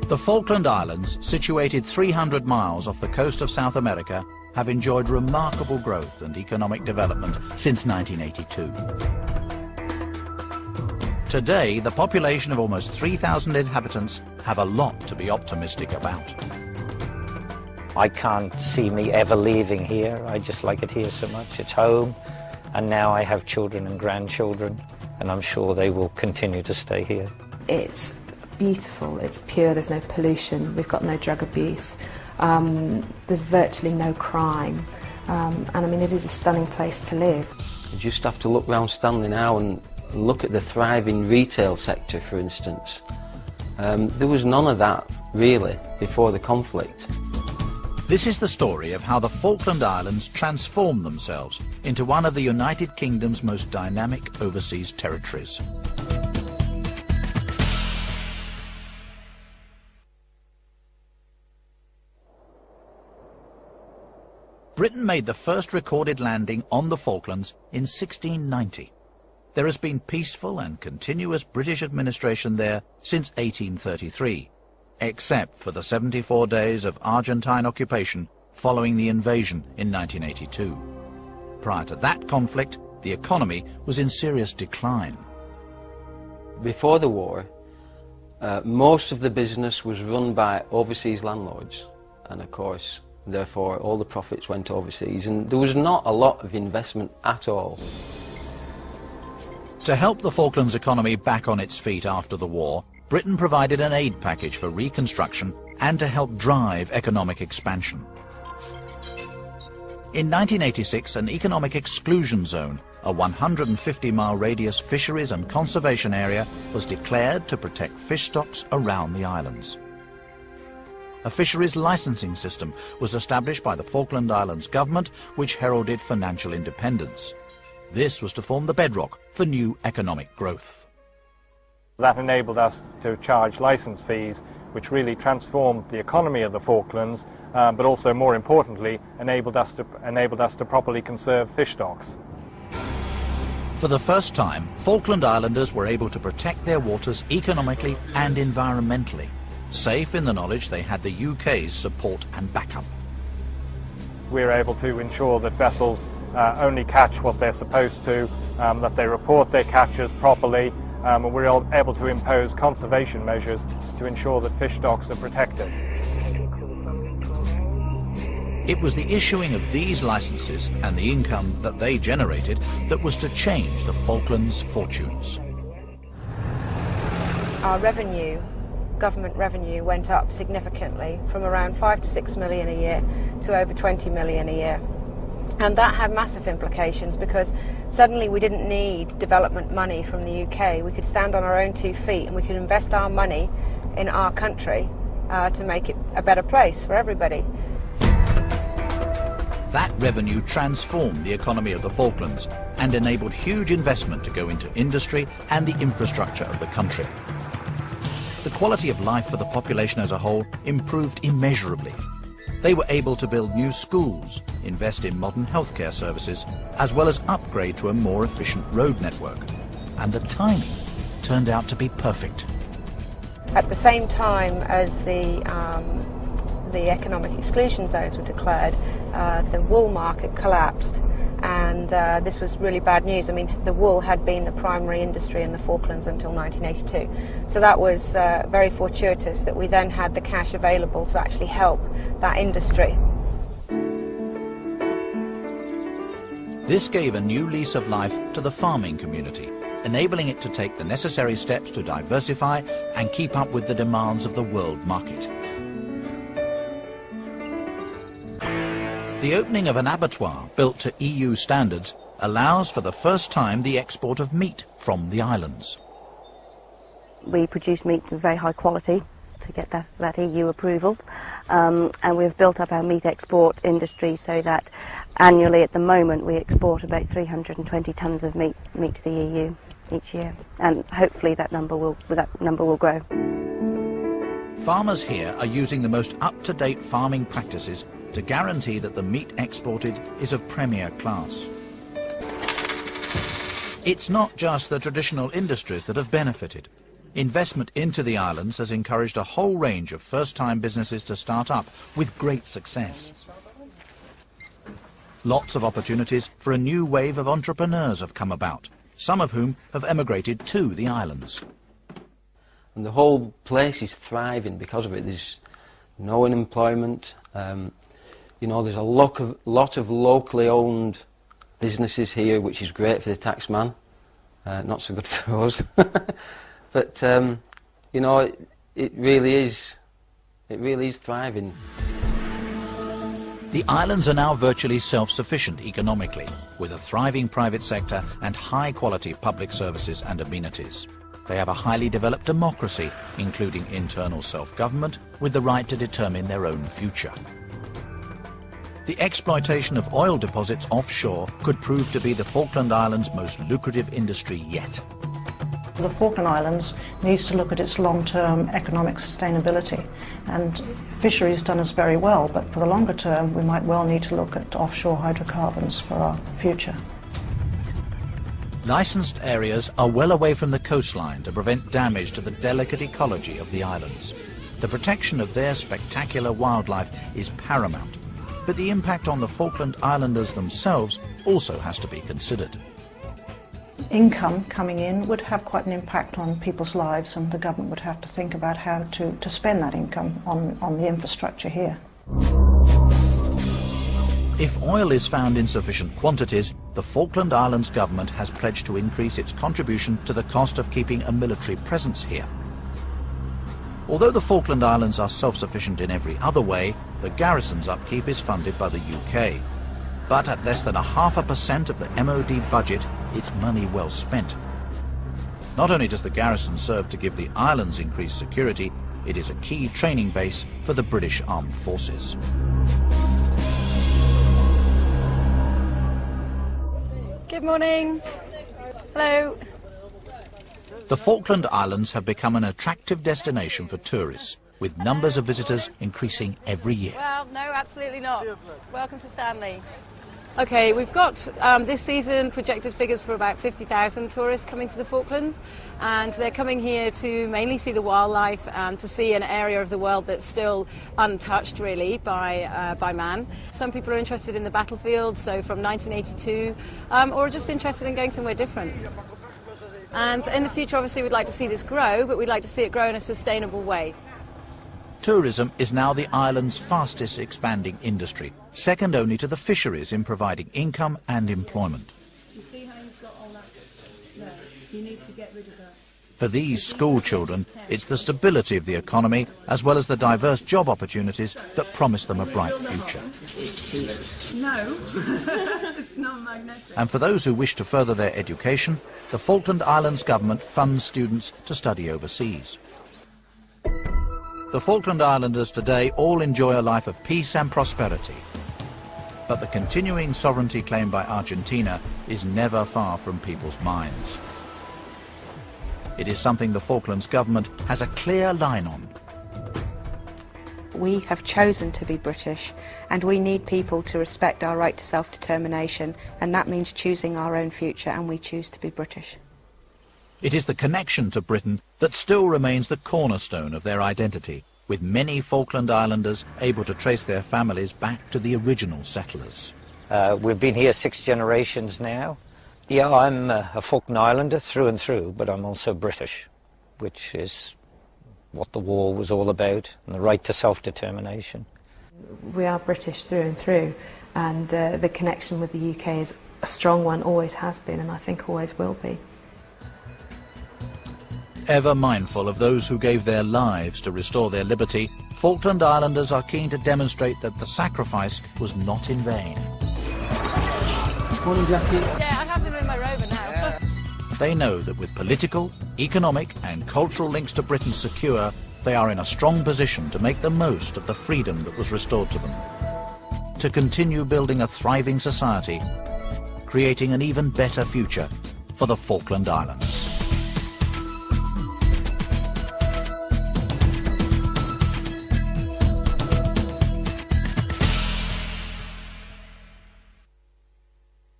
The Falkland Islands, situated 300 miles off the coast of South America, have enjoyed remarkable growth and economic development since 1982. Today, the population of almost 3,000 inhabitants have a lot to be optimistic about. I can't see me ever leaving here. I just like it here so much. It's home, and now I have children and grandchildren, and I'm sure they will continue to stay here. It's beautiful, it's pure, there's no pollution, we've got no drug abuse, there's virtually no crime, and I mean, it is a stunning place to live. You just have to look round Stanley now and look at the thriving retail sector, for instance. There was none of that, really, before the conflict. This is the story of how the Falkland Islands transformed themselves into one of the United Kingdom's most dynamic overseas territories. Britain made the first recorded landing on the Falklands in 1690. There has been peaceful and continuous British administration there since 1833, except for the 74 days of Argentine occupation following the invasion in 1982. Prior to that conflict, the economy was in serious decline. Before the war, most of the business was run by overseas landlords, and of course, therefore, all the profits went overseas, and there was not a lot of investment at all. To help the Falklands economy back on its feet after the war, Britain provided an aid package for reconstruction and to help drive economic expansion. In 1986, an economic exclusion zone, a 150-mile radius fisheries and conservation area, was declared to protect fish stocks around the islands. A fisheries licensing system was established by the Falkland Islands government, which heralded financial independence. This was to form the bedrock for new economic growth. That enabled us to charge license fees, which really transformed the economy of the Falklands, but also, more importantly, enabled us to properly conserve fish stocks. For the first time, Falkland Islanders were able to protect their waters economically and environmentally, safe in the knowledge they had the UK's support and backup. We're able to ensure that vessels only catch what they're supposed to, that they report their catches properly, and we're able to impose conservation measures to ensure that fish stocks are protected. It was the issuing of these licenses and the income that they generated that was to change the Falklands' fortunes. Our revenue, government revenue, went up significantly from around 5 to 6 million a year to over 20 million a year. And that had massive implications because suddenly we didn't need development money from the UK. We could stand on our own 2 feet and we could invest our money in our country to make it a better place for everybody. That revenue transformed the economy of the Falklands and enabled huge investment to go into industry and the infrastructure of the country. The quality of life for the population as a whole improved immeasurably. They were able to build new schools, invest in modern healthcare services, as well as upgrade to a more efficient road network. And the timing turned out to be perfect. At the same time as the economic exclusion zones were declared, the wool market collapsed, and this was really bad news. I mean, the wool had been the primary industry in the Falklands until 1982, so that was very fortuitous that we then had the cash available to actually help that industry. This gave a new lease of life to the farming community, enabling it to take the necessary steps to diversify and keep up with the demands of the world market. The opening of an abattoir built to EU standards allows for the first time the export of meat from the islands. We produce meat of very high quality to get that EU approval, and we've built up our meat export industry so that annually at the moment we export about 320 tonnes of meat to the EU each year, and hopefully that number will grow. Farmers here are using the most up-to-date farming practices to guarantee that the meat exported is of premier class. It's not just the traditional industries that have benefited. Investment into the islands has encouraged a whole range of first-time businesses to start up with great success. Lots of opportunities for a new wave of entrepreneurs have come about, some of whom have emigrated to the islands. And the whole place is thriving because of it. There's no unemployment. You know, there's a lot of locally owned businesses here, which is great for the taxman. Not so good for us. But you know, it really is thriving. The islands are now virtually self-sufficient economically, with a thriving private sector and high-quality public services and amenities. They have a highly developed democracy, including internal self-government, with the right to determine their own future. The exploitation of oil deposits offshore could prove to be the Falkland Islands' most lucrative industry yet. The Falkland Islands needs to look at its long-term economic sustainability, and fisheries done us very well, but for the longer term we might well need to look at offshore hydrocarbons for our future. Licensed areas are well away from the coastline to prevent damage to the delicate ecology of the islands. The protection of their spectacular wildlife is paramount, but the impact on the Falkland Islanders themselves also has to be considered. Income coming in would have quite an impact on people's lives, and the government would have to think about how to spend that income on the infrastructure here. If oil is found in sufficient quantities, the Falkland Islands government has pledged to increase its contribution to the cost of keeping a military presence here. Although the Falkland Islands are self-sufficient in every other way, the garrison's upkeep is funded by the UK. But at less than 0.5% of the MOD budget, it's money well spent. Not only does the garrison serve to give the islands increased security, it is a key training base for the British Armed Forces. Good morning. Hello. The Falkland Islands have become an attractive destination for tourists, with numbers of visitors increasing every year. Well, no, absolutely not. Welcome to Stanley. Okay, we've got this season projected figures for about 50,000 tourists coming to the Falklands, and they're coming here to mainly see the wildlife and to see an area of the world that's still untouched really by man. Some people are interested in the battlefield, so from 1982, or just interested in going somewhere different. And in the future, obviously, we'd like to see this grow, but we'd like to see it grow in a sustainable way. Tourism is now the island's fastest expanding industry, second only to the fisheries in providing income and employment. You see how you've got all that there? You need to get rid of that. For these school children, it's the stability of the economy as well as the diverse job opportunities that promise them a bright future. No, it's not magnetic. And for those who wish to further their education, the Falkland Islands government funds students to study overseas. The Falkland Islanders today all enjoy a life of peace and prosperity. But the continuing sovereignty claimed by Argentina is never far from people's minds. It is something the Falklands government has a clear line on. We have chosen to be British, and we need people to respect our right to self-determination, and that means choosing our own future, and we choose to be British. It is the connection to Britain that still remains the cornerstone of their identity, with many Falkland Islanders able to trace their families back to the original settlers. We've been here 6 generations now. Yeah, I'm a Falkland Islander through and through, but I'm also British, which is what the war was all about, and the right to self-determination. We are British through and through, and the connection with the UK is a strong one, always has been, and I think always will be. Ever mindful of those who gave their lives to restore their liberty, Falkland Islanders are keen to demonstrate that the sacrifice was not in vain. Yeah, I have them in my rover now. They know that with political, economic and cultural links to Britain secure, they are in a strong position to make the most of the freedom that was restored to them. To continue building a thriving society, creating an even better future for the Falkland Islands.